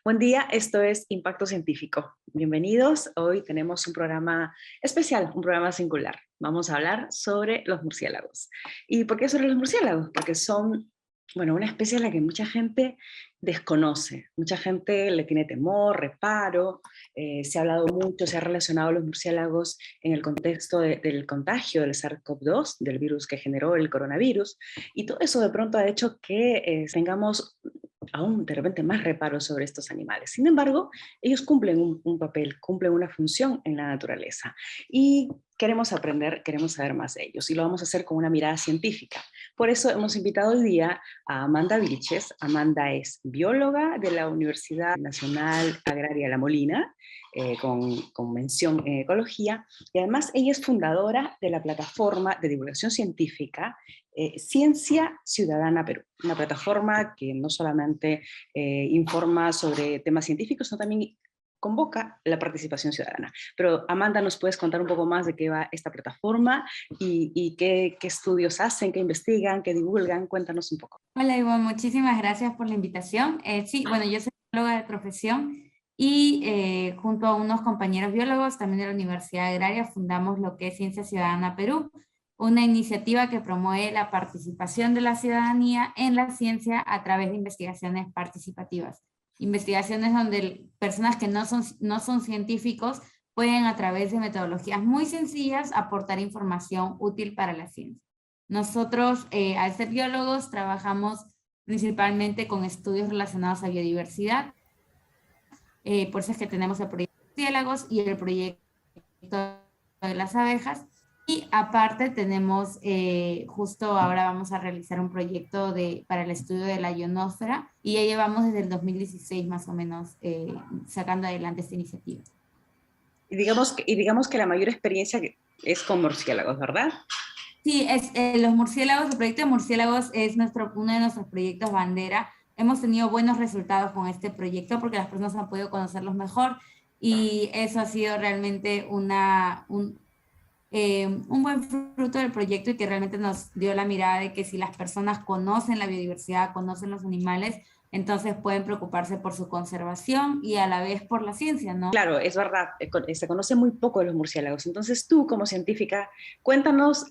Buen día, esto es Impacto Científico. Bienvenidos. Hoy tenemos un programa especial, un programa singular. Vamos a hablar sobre los murciélagos. ¿Y por qué sobre los murciélagos? Porque son, una especie a la que mucha gente desconoce. Mucha gente le tiene temor, reparo. Se ha hablado mucho, se ha relacionado a los murciélagos en el contexto del contagio del SARS-CoV-2, del virus que generó el coronavirus. Y todo eso de pronto ha hecho que tengamos aún de repente más reparo sobre estos animales. Sin embargo, ellos cumplen un papel, cumplen una función en la naturaleza y queremos aprender, queremos saber más de ellos y lo vamos a hacer con una mirada científica. Por eso hemos invitado hoy día a Amanda Vilches. Amanda es bióloga de la Universidad Nacional Agraria La Molina, con mención en ecología, y además ella es fundadora de la plataforma de divulgación científica Ciencia Ciudadana Perú, una plataforma que no solamente informa sobre temas científicos, sino también convoca la participación ciudadana. Pero Amanda, ¿nos puedes contar un poco más de qué va esta plataforma y qué estudios hacen, qué investigan, qué divulgan? Cuéntanos un poco. Hola Ivonne, muchísimas gracias por la invitación. Sí, bueno, yo soy bióloga de profesión y junto a unos compañeros biólogos también de la Universidad Agraria fundamos lo que es Ciencia Ciudadana Perú, una iniciativa que promueve la participación de la ciudadanía en la ciencia a través de investigaciones participativas. Investigaciones donde personas que no son científicos pueden a través de metodologías muy sencillas aportar información útil para la ciencia. Nosotros, al ser biólogos, trabajamos principalmente con estudios relacionados a biodiversidad. Por eso es que tenemos el proyecto de murciélagos y el proyecto de las abejas. Y aparte tenemos, justo ahora vamos a realizar un proyecto para el estudio de la ionosfera y ya llevamos desde el 2016 más o menos sacando adelante esta iniciativa. Y digamos que la mayor experiencia es con murciélagos, ¿verdad? Sí, los murciélagos, el proyecto de murciélagos es uno de nuestros proyectos bandera. Hemos tenido buenos resultados con este proyecto porque las personas han podido conocerlos mejor y eso ha sido realmente un buen fruto del proyecto y que realmente nos dio la mirada de que si las personas conocen la biodiversidad, conocen los animales, entonces pueden preocuparse por su conservación y a la vez por la ciencia, ¿no? Claro, es verdad, se conoce muy poco de los murciélagos. Entonces tú, como científica, cuéntanos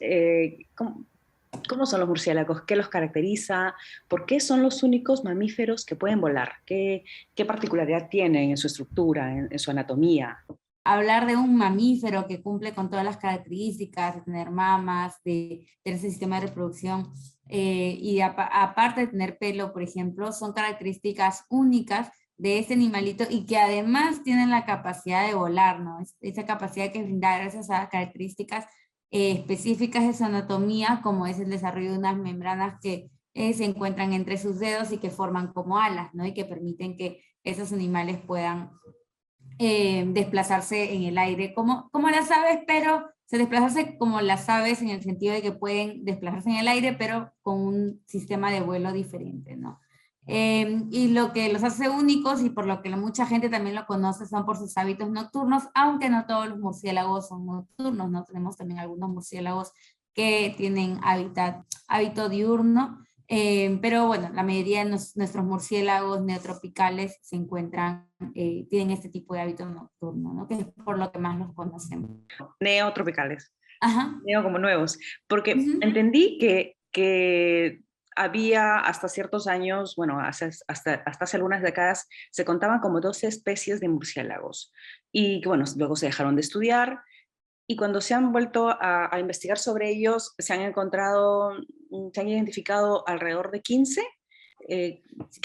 cómo son los murciélagos, qué los caracteriza, por qué son los únicos mamíferos que pueden volar, qué particularidad tienen en su estructura, en su anatomía. Hablar de un mamífero que cumple con todas las características, de tener mamas, de tener ese sistema de reproducción, y aparte de tener pelo, por ejemplo, son características únicas de este animalito y que además tienen la capacidad de volar, ¿no? Esa capacidad que brinda gracias a características específicas de su anatomía, como es el desarrollo de unas membranas que se encuentran entre sus dedos y que forman como alas, ¿no? Y que permiten que esos animales puedan desplazarse en el aire como las aves, pero desplazarse como las aves en el sentido de que pueden desplazarse en el aire, pero con un sistema de vuelo diferente, ¿no? Y lo que los hace únicos y por lo que mucha gente también lo conoce son por sus hábitos nocturnos, aunque no todos los murciélagos son nocturnos, ¿no? Tenemos también algunos murciélagos que tienen hábito diurno, pero bueno, la mayoría de nuestros murciélagos neotropicales se encuentran, tienen este tipo de hábito nocturno, ¿no? Que es por lo que más los conocemos. Neotropicales, Ajá. neo como nuevos, porque Uh-huh. entendí que había hasta ciertos años, hasta hace algunas décadas, se contaban como 12 especies de murciélagos y que, luego se dejaron de estudiar. Y cuando se han vuelto a investigar sobre ellos, se han identificado alrededor de 15. ¿Qué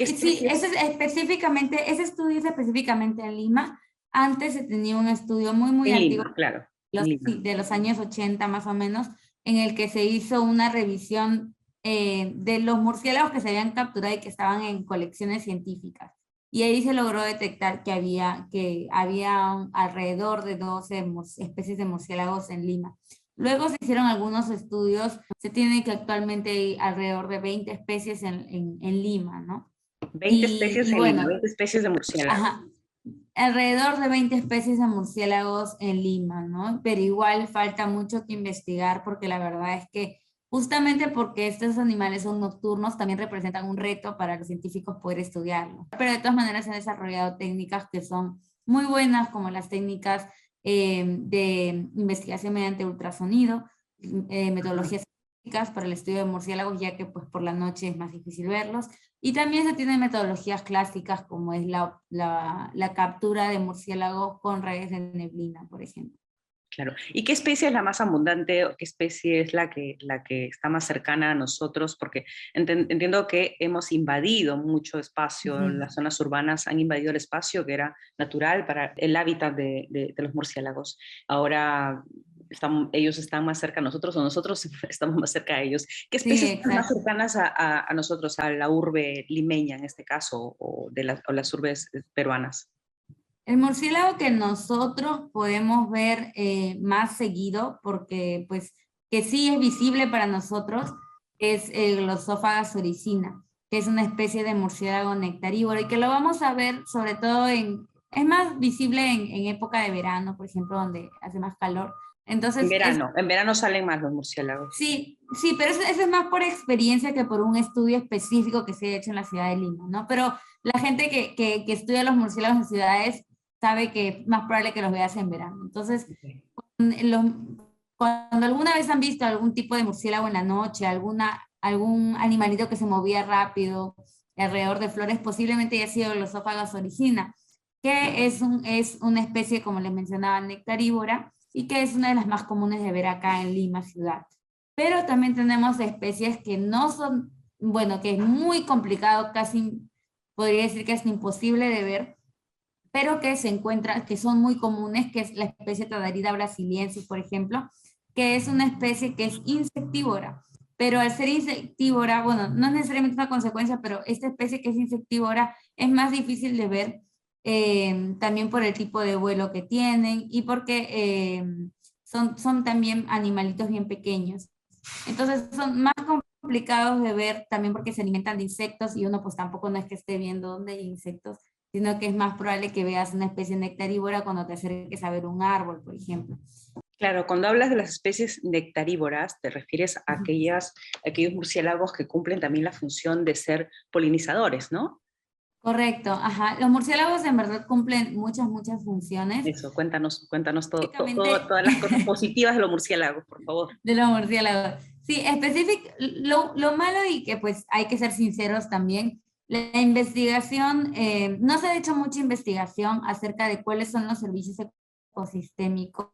Sí, especies? ese estudio es específicamente en Lima. Antes se tenía un estudio muy En antiguo, Lima, claro, en Lima. de los años 80 más o menos, en el que se hizo una revisión de los murciélagos que se habían capturado y que estaban en colecciones científicas. Y ahí se logró detectar que había alrededor de 12 especies de murciélagos en Lima. Luego se hicieron algunos estudios, se tiene que actualmente hay alrededor de 20 especies en Lima, ¿no? 20 especies Y en Lima, bueno, 20 especies de murciélagos. ajá, alrededor de 20 especies de murciélagos en Lima, ¿no? Pero igual falta mucho que investigar porque la verdad es que justamente porque estos animales son nocturnos, también representan un reto para los científicos poder estudiarlo. Pero de todas maneras se han desarrollado técnicas que son muy buenas, como las técnicas de investigación mediante ultrasonido, metodologías científicas para el estudio de murciélagos, ya que pues por la noche es más difícil verlos. Y también se tienen metodologías clásicas como es la captura de murciélagos con rayos de neblina, por ejemplo. Claro. ¿Y qué especie es la más abundante o qué especie es la que está más cercana a nosotros? Porque entiendo que hemos invadido mucho espacio, las zonas urbanas han invadido el espacio que era natural para el hábitat de los murciélagos. Ahora ellos están más cerca a nosotros o nosotros estamos más cerca a ellos. ¿Qué Sí, especies están más exacto. cercanas a nosotros, a la urbe limeña en este caso, o las urbes peruanas? El murciélago que nosotros podemos ver más seguido, porque pues que sí es visible para nosotros, es el Glossophaga soricina, que es una especie de murciélago nectarívoro y que lo vamos a ver sobre todo es más visible en época de verano, por ejemplo, donde hace más calor. Entonces, En verano salen más los murciélagos. sí, sí, pero eso es más por experiencia que por un estudio específico que se ha hecho en la ciudad de Lima, ¿no? Pero la gente que estudia los murciélagos en ciudades sabe que es más probable que los veas en verano. Entonces, Okay. los, cuando alguna vez han visto algún tipo de murciélago en la noche, algún animalito que se movía rápido alrededor de flores, posiblemente haya sido los Glossophaga origina, que es una especie, como les mencionaba, nectarívora, y que es una de las más comunes de ver acá en Lima ciudad. Pero también tenemos especies que no son, bueno, que es muy complicado, casi podría decir que es imposible de ver, pero que se encuentran, que son muy comunes, que es la especie Tadarida brasiliensis, por ejemplo, que es una especie que es insectívora. Pero al ser insectívora, bueno, no es necesariamente una consecuencia, pero esta especie que es insectívora es más difícil de ver también por el tipo de vuelo que tienen y porque son también animalitos bien pequeños. Entonces son más complicados de ver también porque se alimentan de insectos y uno pues tampoco no es que esté viendo dónde hay insectos, sino que es más probable que veas una especie nectarívora cuando te acerques a ver un árbol, por ejemplo. Claro, cuando hablas de las especies nectarívoras, te refieres a aquellos murciélagos que cumplen también la función de ser polinizadores, ¿no? Correcto, ajá. Los murciélagos en verdad cumplen muchas funciones. Eso, cuéntanos Básicamente, todas las cosas positivas de los murciélagos, por favor. de los murciélagos. Sí, lo malo y que pues hay que ser sinceros también, la investigación, no se ha hecho mucha investigación acerca de cuáles son los servicios ecosistémicos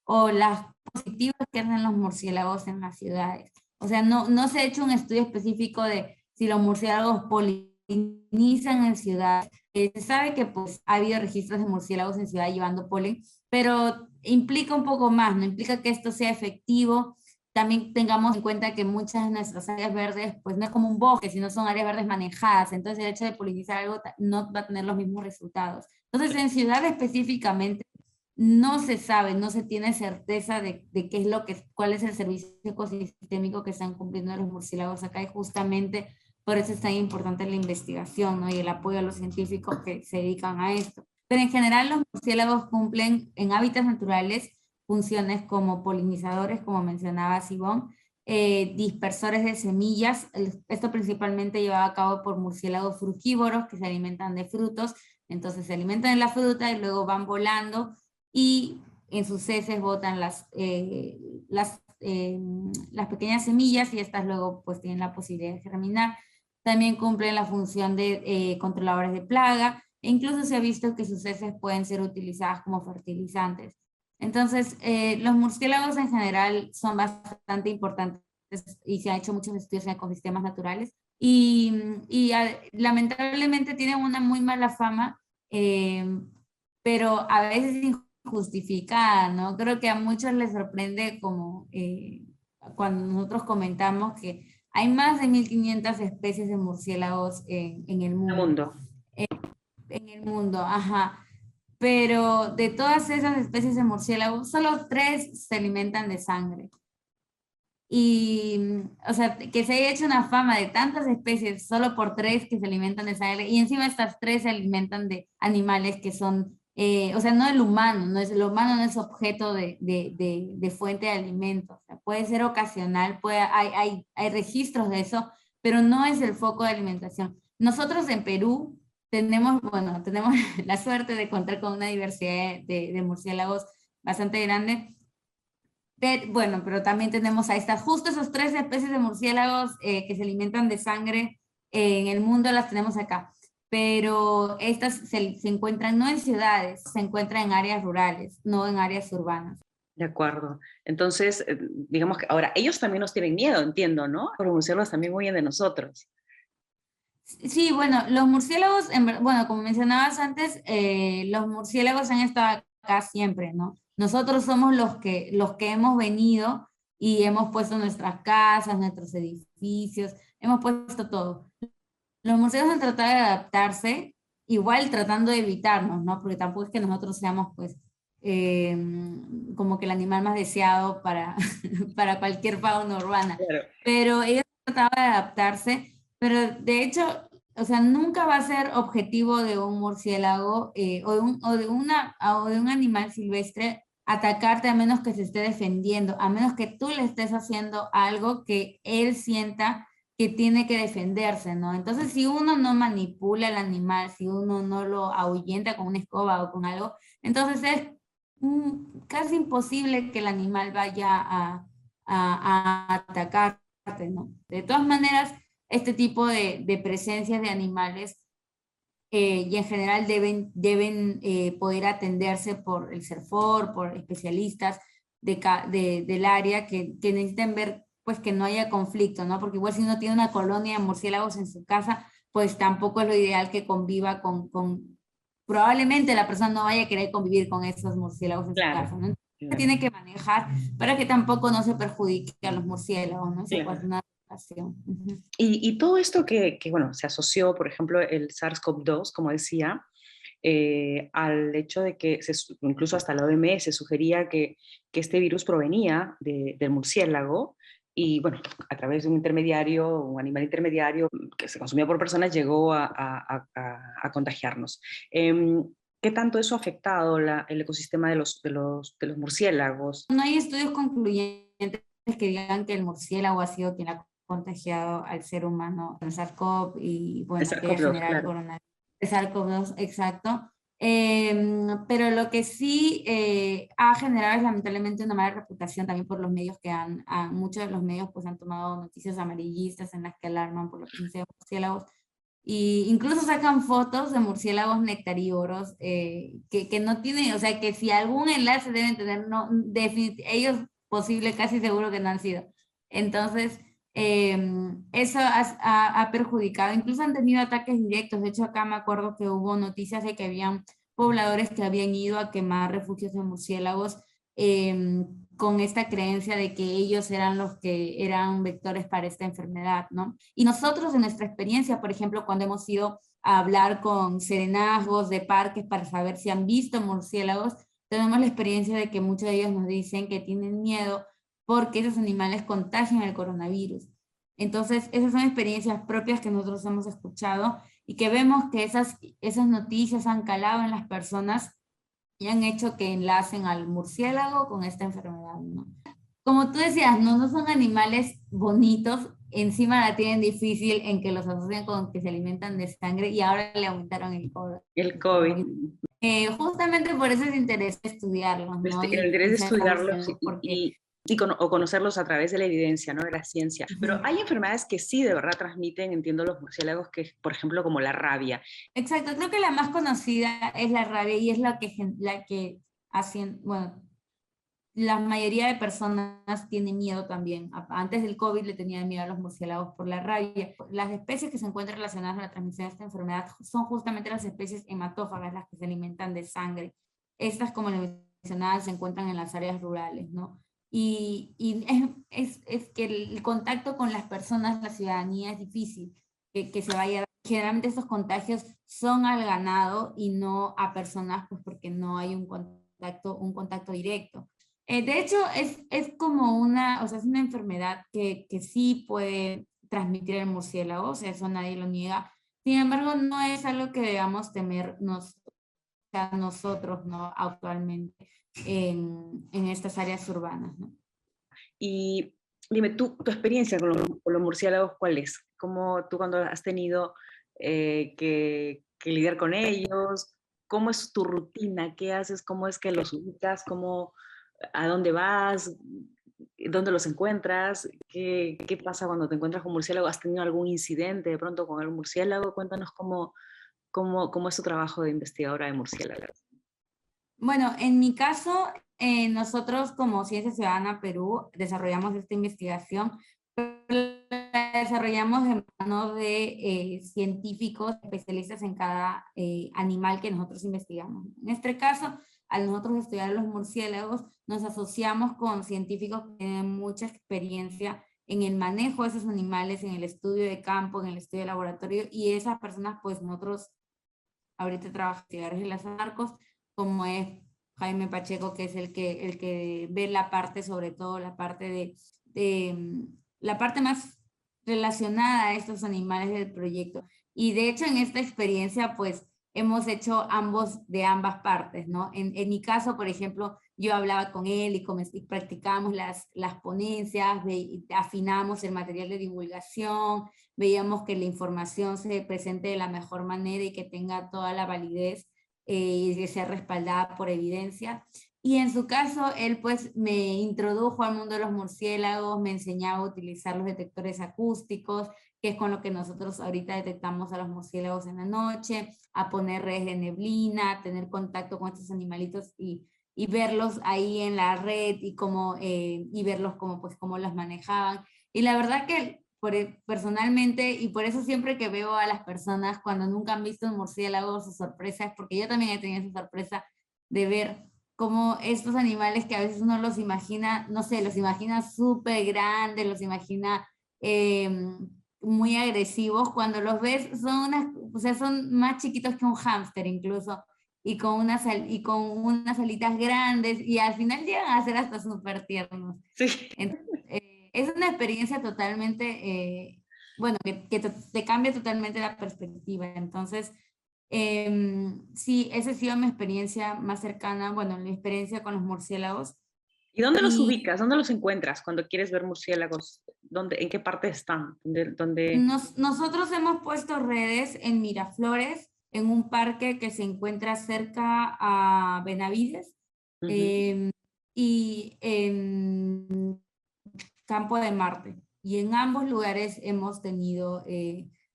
o las positivas que hacen los murciélagos en las ciudades. O sea, no se ha hecho un estudio específico de si los murciélagos polinizan en ciudades. Se sabe que pues, ha habido registros de murciélagos en ciudad llevando polen, pero implica un poco más, no implica que esto sea efectivo. También tengamos en cuenta que muchas de nuestras áreas verdes, pues no es como un bosque, sino son áreas verdes manejadas, entonces el hecho de polinizar algo no va a tener los mismos resultados. Entonces en ciudad específicamente no se sabe, no se tiene certeza de qué es cuál es el servicio ecosistémico que están cumpliendo los murciélagos acá y justamente por eso es tan importante la investigación, ¿no? Y el apoyo a los científicos que se dedican a esto. Pero en general los murciélagos cumplen en hábitats naturales funciones como polinizadores, como mencionaba Sibón, dispersores de semillas, esto principalmente llevado a cabo por murciélagos frugívoros que se alimentan de frutos, entonces se alimentan de la fruta y luego van volando y en sus heces botan las pequeñas semillas y estas luego pues tienen la posibilidad de germinar. También cumplen la función de controladores de plaga e incluso se ha visto que sus heces pueden ser utilizadas como fertilizantes. Entonces, los murciélagos en general son bastante importantes y se han hecho muchos estudios en ecosistemas naturales y lamentablemente tienen una muy mala fama, pero a veces injustificada, ¿no? Creo que a muchos les sorprende como cuando nosotros comentamos que hay más de 1500 especies de murciélagos en el El mundo. mundo. En el mundo, ajá. Pero de todas esas especies de murciélagos, solo 3 se alimentan de sangre. Y, o sea, que se haya hecho una fama de tantas especies solo por 3 que se alimentan de sangre, y encima estas 3 se alimentan de animales que son o sea, no el humano, el humano no es objeto de fuente de alimento, o sea, puede ser ocasional, hay registros de eso, pero no es el foco de alimentación. Nosotros en Perú tenemos, bueno, tenemos la suerte de contar con una diversidad de murciélagos bastante grande. Bueno, pero también tenemos ahí está, justo esos 3 especies de murciélagos que se alimentan de sangre en el mundo, las tenemos acá. Pero estas se encuentran no en ciudades, se encuentran en áreas rurales, no en áreas urbanas. De acuerdo. Entonces, digamos que ahora, ellos también nos tienen miedo, entiendo, ¿no? Los murciélagos también huyen de nosotros. Sí, bueno, los murciélagos, bueno, como mencionabas antes, los murciélagos han estado acá siempre, ¿no? Nosotros somos los que hemos venido y hemos puesto nuestras casas, nuestros edificios, hemos puesto todo. Los murciélagos han tratado de adaptarse, igual tratando de evitarnos, ¿no? Porque tampoco es que nosotros seamos, pues, eh, como que el animal más deseado para, para cualquier fauna urbana. Claro. Pero ellos trataban de adaptarse, pero de hecho, o sea, nunca va a ser objetivo de un murciélago o de un animal silvestre atacarte a menos que se esté defendiendo, a menos que tú le estés haciendo algo que él sienta que tiene que defenderse, ¿no? Entonces, si uno no manipula al animal, si uno no lo ahuyenta con una escoba o con algo, entonces es casi imposible que el animal vaya a atacarte, ¿no? De todas maneras, este tipo de presencias de animales y en general deben poder atenderse por el CERFOR, por especialistas del área que necesiten ver pues que no haya conflicto, ¿no? Porque igual si uno tiene una colonia de murciélagos en su casa, pues tampoco es lo ideal que conviva probablemente la persona no vaya a querer convivir con esos murciélagos en su Claro, casa, ¿no? Entonces, se claro, tiene que manejar para que tampoco no se perjudique a los murciélagos, ¿no? Se puede claro. hacer una adaptación. Ujú. Y todo esto bueno, se asoció, por ejemplo, el SARS-CoV-2, como decía, al hecho de que incluso hasta la OMS sugería que este virus provenía del murciélago y, bueno, a través de un intermediario, un animal intermediario que se consumía por personas, llegó a contagiarnos. ¿Qué tanto eso ha afectado el ecosistema de los murciélagos? No hay estudios concluyentes que digan que el murciélago ha sido quien ha contagiado al ser humano el SARS-CoV y El bueno, que haya SARS-CoV-2, generado el claro. coronavirus. El SARS-CoV-2, exacto. Pero lo que sí ha generado es lamentablemente una mala reputación también por los medios muchos de los medios pues han tomado noticias amarillistas en las que alarman por la presencia de murciélagos y incluso sacan fotos de murciélagos nectarívoros que no tienen, o sea, que si algún enlace deben tener, no, ellos posible, casi seguro que no han sido. Entonces, eso ha perjudicado, incluso han tenido ataques directos. De hecho, acá me acuerdo que hubo noticias de que habían pobladores que habían ido a quemar refugios de murciélagos con esta creencia de que ellos eran los que eran vectores para esta enfermedad, ¿no? Y nosotros en nuestra experiencia, por ejemplo, cuando hemos ido a hablar con serenazgos de parques para saber si han visto murciélagos, tenemos la experiencia de que muchos de ellos nos dicen que tienen miedo porque esos animales contagian el coronavirus. Entonces, esas son experiencias propias que nosotros hemos escuchado y que vemos que esas noticias han calado en las personas y han hecho que enlacen al murciélago con esta enfermedad, ¿no? Como tú decías, no son animales bonitos, encima la tienen difícil en que los asocian con que se alimentan de sangre y ahora le aumentaron el El COVID. coronavirus. Justamente por eso es interés estudiarlos, ¿no? El interés Y de saber estudiarlos porque o conocerlos a través de la evidencia, ¿no? De la ciencia. Pero ujú. hay enfermedades que sí de verdad transmiten, entiendo, los murciélagos, que por ejemplo como la rabia. Exacto, creo que la más conocida es la rabia y es la que hacen, bueno, la mayoría de personas tienen miedo también. Antes del COVID le tenían miedo a los murciélagos por la rabia. Las especies que se encuentran relacionadas con la transmisión de esta enfermedad son justamente las especies hematófagas, las que se alimentan de sangre. Estas, como le mencionaba, se encuentran en las áreas rurales, ¿no? Y es que el contacto con las personas, la ciudadanía es difícil que se vaya. Generalmente estos contagios son al ganado y no a personas, pues porque no hay un contacto directo. De hecho, es como o sea, es una enfermedad que sí puede transmitir el murciélago, o sea, eso nadie lo niega. Sin embargo, no es algo que debamos temernos, o a nosotros, ¿no? Actualmente en estas áreas urbanas, ¿no? Y dime, tu experiencia con los murciélagos, ¿cuál es? ¿Cómo tú cuando has tenido que lidiar con ellos? ¿Cómo es tu rutina? ¿Qué haces? ¿Cómo es que los ubicas? ¿A dónde vas? ¿Dónde los encuentras? ¿Qué pasa cuando te encuentras con murciélago? ¿Has tenido algún incidente de pronto con algún murciélago? Cuéntanos cómo es tu trabajo de investigadora de murciélagos. Bueno, en mi caso, nosotros como Ciencia Ciudadana Perú desarrollamos esta investigación, pero la desarrollamos en manos de científicos especialistas en cada animal que nosotros investigamos. En este caso, al nosotros estudiar los murciélagos, nos asociamos con científicos que tienen mucha experiencia en el manejo de esos animales, en el estudio de campo, en el estudio de laboratorio, y esas personas, pues nosotros ahorita trabaja en las arcos, como es Jaime Pacheco, que es el que ve la parte, sobre todo la parte la parte más relacionada a estos animales del proyecto. Y de hecho en esta experiencia pues hemos hecho de ambas partes, ¿no? En mi caso, por ejemplo, yo hablaba con él y practicábamos las ponencias, afinamos el material de divulgación, veíamos que la información se presente de la mejor manera y que tenga toda la validez y que sea respaldada por evidencia. Y en su caso, él pues me introdujo al mundo de los murciélagos, me enseñaba a utilizar los detectores acústicos, que es con lo que nosotros ahorita detectamos a los murciélagos en la noche, a poner redes de neblina, a tener contacto con estos animalitos y verlos ahí en la red y verlos cómo los manejaban. Y la verdad que personalmente, y por eso siempre que veo a las personas cuando nunca han visto un murciélago, su sorpresa es porque yo también he tenido esa sorpresa de ver cómo estos animales que a veces uno los imagina, no sé, los imagina súper grandes, los imagina muy agresivos, cuando los ves o sea, son más chiquitos que un hámster incluso, y con unas alitas grandes, y al final llegan a ser hasta súper tiernos. Sí. Entonces, es una experiencia totalmente, bueno, que te cambia totalmente la perspectiva. Entonces, sí, esa ha sido mi experiencia más cercana, bueno, mi experiencia con los murciélagos. ¿Y dónde los Y ubicas? ¿Dónde los encuentras cuando quieres ver murciélagos? ¿En qué parte están? ¿Dónde? nosotros hemos puesto redes en Miraflores, en un parque que se encuentra cerca a Benavides, Ujú. y en Campo de Marte. Y en ambos lugares hemos tenido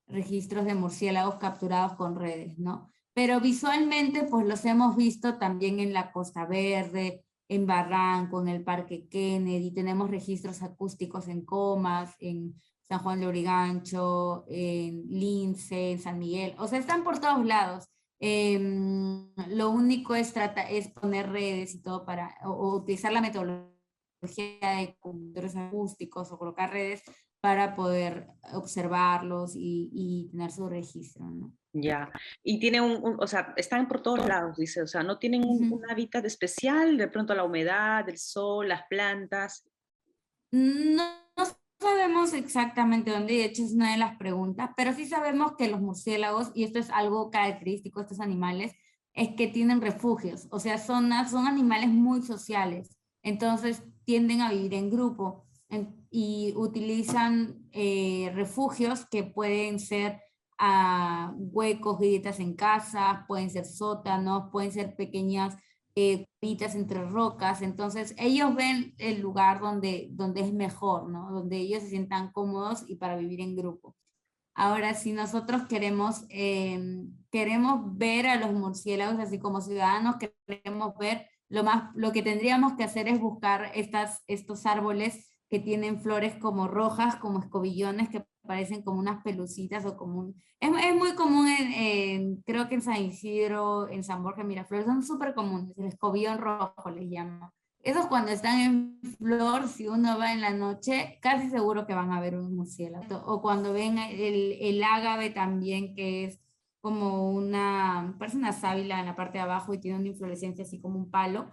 registros de murciélagos capturados con redes, ¿no? Pero visualmente, pues los hemos visto también en la Costa Verde, en Barranco, en el Parque Kennedy, tenemos registros acústicos en Comas, en San Juan de Origancho, en Lince, en San Miguel, o sea, están por todos lados. Lo único es poner redes y todo o utilizar la metodología de computadores acústicos o colocar redes para poder observarlos y tener su registro, ¿no? Ya. Y tiene o sea, están por todos lados, dice, o sea, no tienen un hábitat especial, de pronto la humedad, el sol, las plantas. No, no sabemos exactamente dónde, de hecho es una de las preguntas, pero sí sabemos que los murciélagos, y esto es algo característico de estos animales, es que tienen refugios, o sea, son animales muy sociales, entonces tienden a vivir en grupo y utilizan refugios que pueden ser huecos, grietas en casas, pueden ser sótanos, pueden ser pequeñas cuevitas entre rocas, entonces ellos ven el lugar donde es mejor, ¿no? Donde ellos se sientan cómodos y para vivir en grupo. Ahora, si nosotros queremos ver a los murciélagos, así como ciudadanos, queremos ver, lo que tendríamos que hacer es buscar estos árboles que tienen flores como rojas, como escobillones, que parecen como unas pelucitas o como es muy común creo que en San Isidro, en San Borja, Miraflores, son súper comunes, el escobillón rojo les llaman. Esos cuando están en flor, si uno va en la noche, casi seguro que van a ver un murciélago. O cuando ven el ágave también, que es como parece una sábila en la parte de abajo y tiene una inflorescencia así como un palo,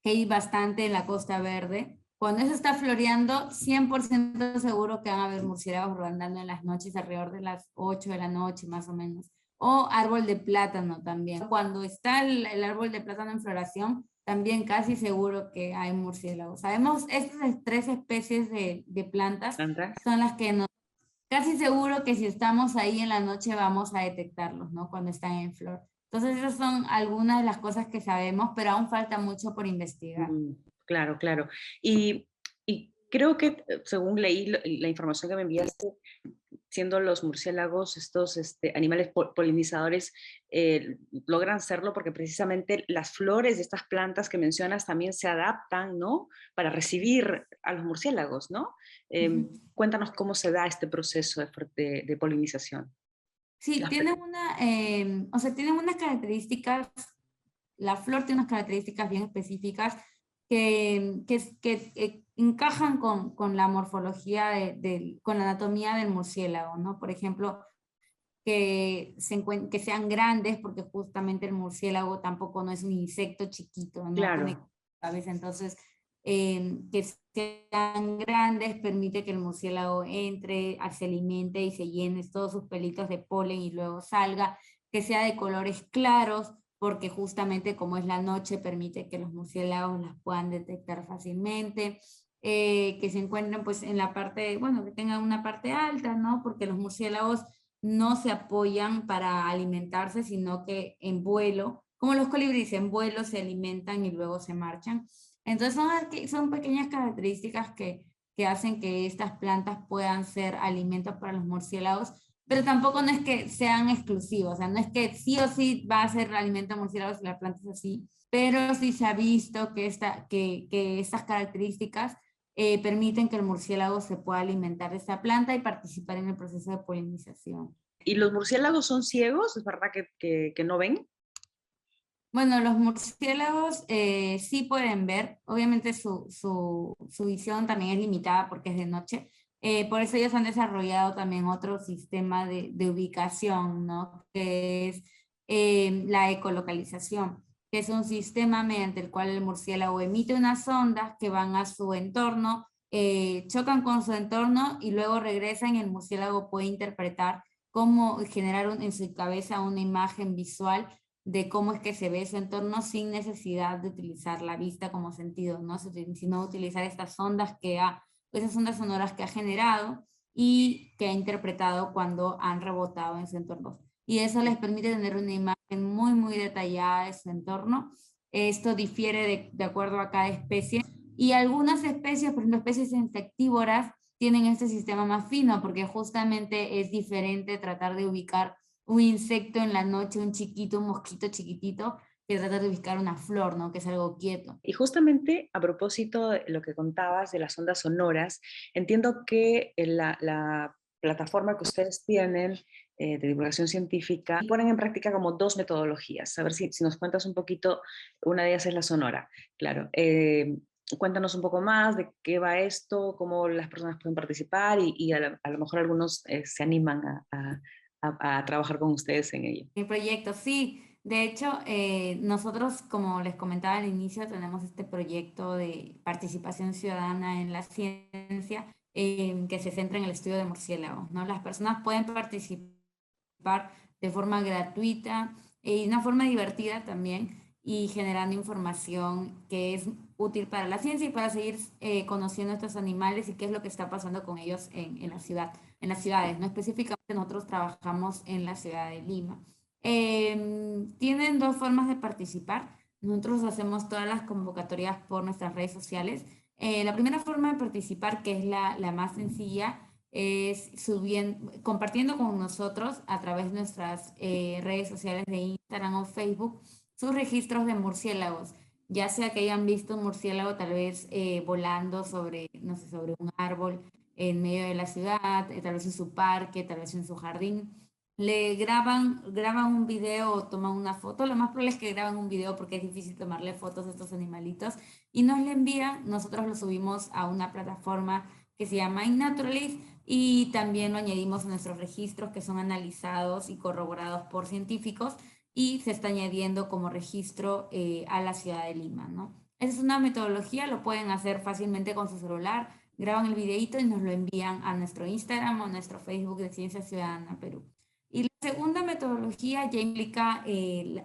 que hay bastante en la Costa Verde. Cuando eso está floreando, 100% seguro que van a ver murciélagos rondando en las noches, alrededor de las 8 de la noche más o menos. o árbol de plátano también. Cuando está el árbol de plátano en floración, también casi seguro que hay murciélagos. Sabemos, estas 3 especies de plantas ¿Plantas? son las que nos, casi seguro que si estamos ahí en la noche vamos a detectarlos, ¿no? Cuando están en flor. Entonces esas son algunas de las cosas que sabemos, pero aún falta mucho por investigar. Claro, claro. Y creo que, según leí la información que me enviaste, siendo los murciélagos estos animales polinizadores, logran serlo porque precisamente las flores de estas plantas que mencionas también se adaptan, ¿no? Para recibir a los murciélagos, ¿no? Cuéntanos cómo se da este proceso de polinización. Sí, tienen o sea, tienen unas características, la flor tiene unas características bien específicas que encajan con la morfología, con la anatomía del murciélago, ¿no? Por ejemplo, que sean grandes, porque justamente el murciélago tampoco no es un insecto chiquito, no Claro, tiene cabeza, entonces que sean grandes permite que el murciélago entre, se alimente y se llene todos sus pelitos de polen y luego salga, que sea de colores claros, porque justamente como es la noche permite que los murciélagos las puedan detectar fácilmente, que se encuentren pues en la parte, bueno, que tengan una parte alta, ¿no? Porque los murciélagos no se apoyan para alimentarse, sino que en vuelo, como los colibríes, en vuelo se alimentan y luego se marchan. Entonces son pequeñas características que hacen que estas plantas puedan ser alimentos para los murciélagos, pero tampoco no es que sean exclusivos, o sea, no es que sí o sí va a ser alimento a murciélagos si la planta es así, pero sí se ha visto que estas características permiten que el murciélago se pueda alimentar de esta planta y participar en el proceso de polinización. ¿y los murciélagos son ciegos? ¿Es verdad que no ven? Bueno, los murciélagos sí pueden ver, obviamente su visión también es limitada porque es de noche, por eso ellos han desarrollado también otro sistema de ubicación, ¿no? Que es la ecolocalización, que es un sistema mediante el cual el murciélago emite unas ondas que van a su entorno, chocan con su entorno y luego regresan y el murciélago puede interpretar cómo generar en su cabeza una imagen visual de cómo es que se ve su entorno sin necesidad de utilizar la vista como sentido, ¿no? Sino utilizar estas ondas esas ondas sonoras que ha generado y que ha interpretado cuando han rebotado en su entorno. Y eso les permite tener una imagen muy, muy detallada de su entorno. Esto difiere de acuerdo a cada especie. Y algunas especies, por ejemplo, especies insectívoras, tienen este sistema más fino, porque justamente es diferente tratar de ubicar un insecto en la noche, un mosquito chiquitito, que trata de ubicar una flor, ¿no? Que es algo quieto. Y justamente a propósito de lo que contabas de las ondas sonoras, entiendo que la plataforma que ustedes tienen de divulgación científica ponen en práctica como dos metodologías. A ver si nos cuentas un poquito, una de ellas es la sonora, claro. Cuéntanos un poco más de qué va esto, cómo las personas pueden participar y a lo mejor algunos se animan a trabajar con ustedes en ello. Mi proyecto, sí. De hecho, nosotros, como les comentaba al inicio, tenemos este proyecto de participación ciudadana en la ciencia que se centra en el estudio de murciélagos, ¿no? Las personas pueden participar de forma gratuita y de una forma divertida también y generando información que es útil para la ciencia y para seguir conociendo estos animales y qué es lo que está pasando con ellos en la ciudad, en las ciudades, ¿no? Específicamente nosotros trabajamos en la ciudad de Lima. Tienen 2 formas de participar. Nosotros hacemos todas las convocatorias por nuestras redes sociales. La primera forma de participar, que es la más sencilla, es compartiendo con nosotros a través de nuestras redes sociales de Instagram o Facebook sus registros de murciélagos, ya sea que hayan visto un murciélago tal vez volando sobre, no sé, sobre un árbol en medio de la ciudad, tal vez en su parque, tal vez en su jardín. Graban un video o toman una foto. Lo más probable es que graben un video porque es difícil tomarle fotos a estos animalitos y nos le envían. Nosotros lo subimos a una plataforma que se llama iNaturalist y también lo añadimos a nuestros registros que son analizados y corroborados por científicos y se está añadiendo como registro a la ciudad de Lima, ¿no? Esa es una metodología, lo pueden hacer fácilmente con su celular, graban el videito y nos lo envían a nuestro Instagram o a nuestro Facebook de Ciencia Ciudadana Perú. Y la segunda metodología ya implica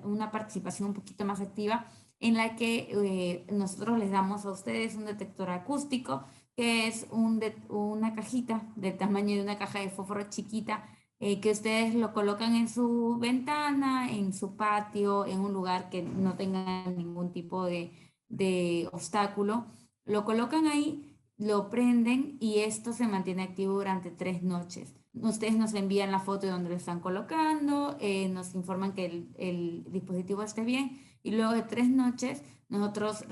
una participación un poquito más activa en la que nosotros les damos a ustedes un detector acústico, que es una cajita del tamaño de una caja de fósforo chiquita, que ustedes lo colocan en su ventana, en su patio, en un lugar que no tenga ningún tipo de obstáculo. Lo colocan ahí, lo prenden y esto se mantiene activo durante 3 noches. Ustedes nos envían la foto de donde lo están colocando, nos informan que el dispositivo esté bien y luego de 3 noches nosotros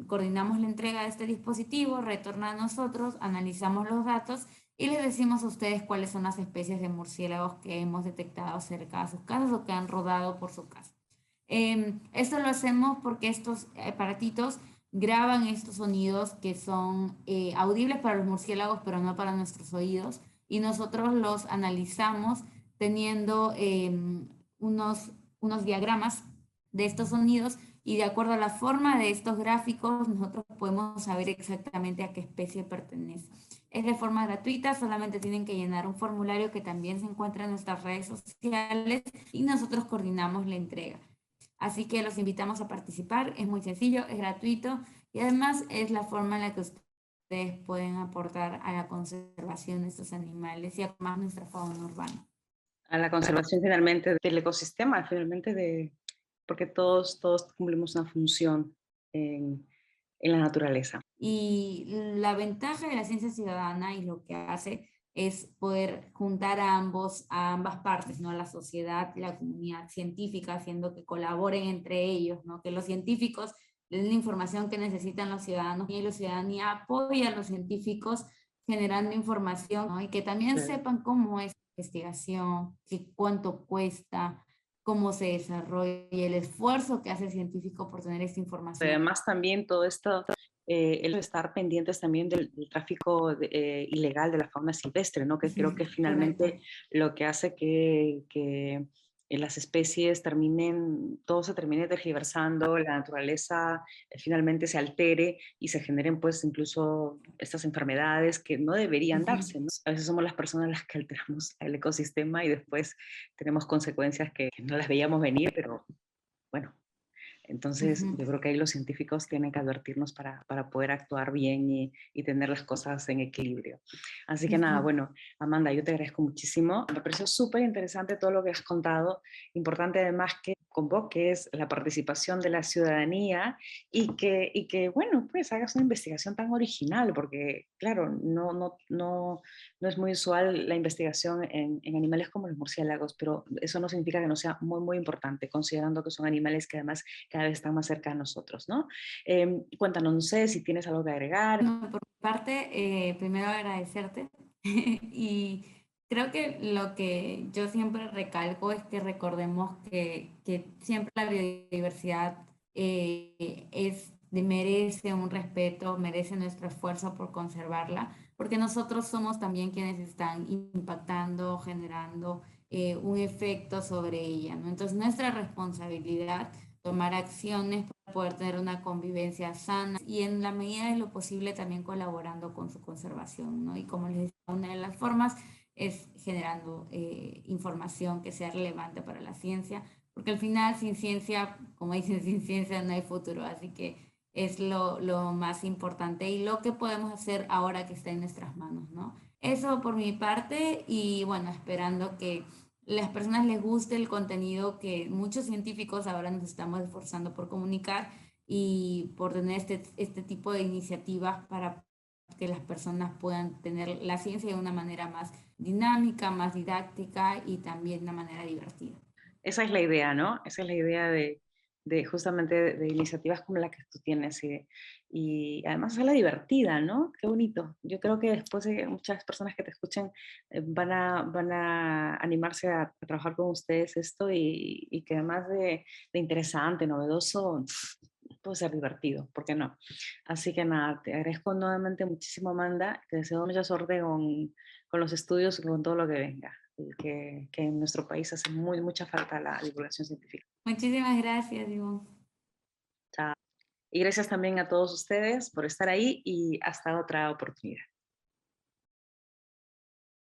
coordinamos la entrega de este dispositivo, retorna a nosotros, analizamos los datos y les decimos a ustedes cuáles son las especies de murciélagos que hemos detectado cerca de sus casas o que han rodado por su casa. Esto lo hacemos porque estos aparatitos graban estos sonidos que son audibles para los murciélagos, pero no para nuestros oídos, y nosotros los analizamos teniendo unos diagramas de estos sonidos y de acuerdo a la forma de estos gráficos nosotros podemos saber exactamente a qué especie pertenece. Es de forma gratuita, solamente tienen que llenar un formulario que también se encuentra en nuestras redes sociales y nosotros coordinamos la entrega. Así que los invitamos a participar, es muy sencillo, es gratuito y además es la forma en la que ustedes pueden aportar a la conservación de estos animales y a más nuestra fauna urbana. A la conservación finalmente del ecosistema, porque todos cumplimos una función en la naturaleza. Y la ventaja de la ciencia ciudadana y lo que hace es poder juntar a ambas partes, ¿no? La sociedad y la comunidad científica, haciendo que colaboren entre ellos, ¿no? Que los científicos den la información que necesitan los ciudadanos y la ciudadanía apoya a los científicos generando información, ¿no? Y que también Sí. sepan cómo es la investigación, cuánto cuesta, cómo se desarrolla y el esfuerzo que hace el científico por tener esta información. Además también todo esto, el estar pendientes también del tráfico ilegal de la fauna silvestre, ¿no? Que creo que finalmente Correcto. lo que hace que las especies todo se termine tergiversando, la naturaleza finalmente se altere y se generen pues incluso estas enfermedades que no deberían darse, ¿no? A veces somos las personas las que alteramos el ecosistema y después tenemos consecuencias que no las veíamos venir, pero bueno. Entonces, yo creo que ahí los científicos tienen que advertirnos para poder actuar bien y tener las cosas en equilibrio. Así que nada, bueno, Amanda, yo te agradezco muchísimo. Me pareció súper interesante todo lo que has contado. Importante además que convoques la participación de la ciudadanía y que bueno, pues hagas una investigación tan original, porque claro, no es muy usual la investigación en animales como los murciélagos, pero eso no significa que no sea muy, muy importante, considerando que son animales que además cada vez están más cerca de nosotros, ¿no? Cuéntanos, no sé si tienes algo que agregar. Bueno, por mi parte, primero agradecerte y creo que lo que yo siempre recalco es que recordemos que siempre la biodiversidad merece un respeto, merece nuestro esfuerzo por conservarla, porque nosotros somos también quienes están impactando, generando un efecto sobre ella, ¿no? Entonces, nuestra responsabilidad tomar acciones para poder tener una convivencia sana y en la medida de lo posible también colaborando con su conservación, ¿no? Y como les decía, una de las formas es generando información que sea relevante para la ciencia, porque al final sin ciencia, como dicen, sin ciencia no hay futuro, así que es lo más importante y lo que podemos hacer ahora que está en nuestras manos, ¿no? Eso por mi parte y bueno, esperando que las personas les guste el contenido que muchos científicos ahora nos estamos esforzando por comunicar y por tener este tipo de iniciativas para que las personas puedan tener la ciencia de una manera más dinámica, más didáctica y también de una manera divertida. Esa es la idea, ¿no? Esa es la idea de justamente de iniciativas como la que tú tienes y además hacerla divertida, ¿no? Qué bonito. Yo creo que después muchas personas que te escuchen van a animarse a trabajar con ustedes esto y que además de interesante, novedoso, puede ser divertido, ¿por qué no? Así que nada, te agradezco nuevamente muchísimo, Amanda, te deseo mucha suerte con los estudios y con todo lo que venga. Y que en nuestro país hace mucha falta la divulgación científica. Muchísimas gracias, Ivonne. Chao. Y gracias también a todos ustedes por estar ahí y hasta otra oportunidad.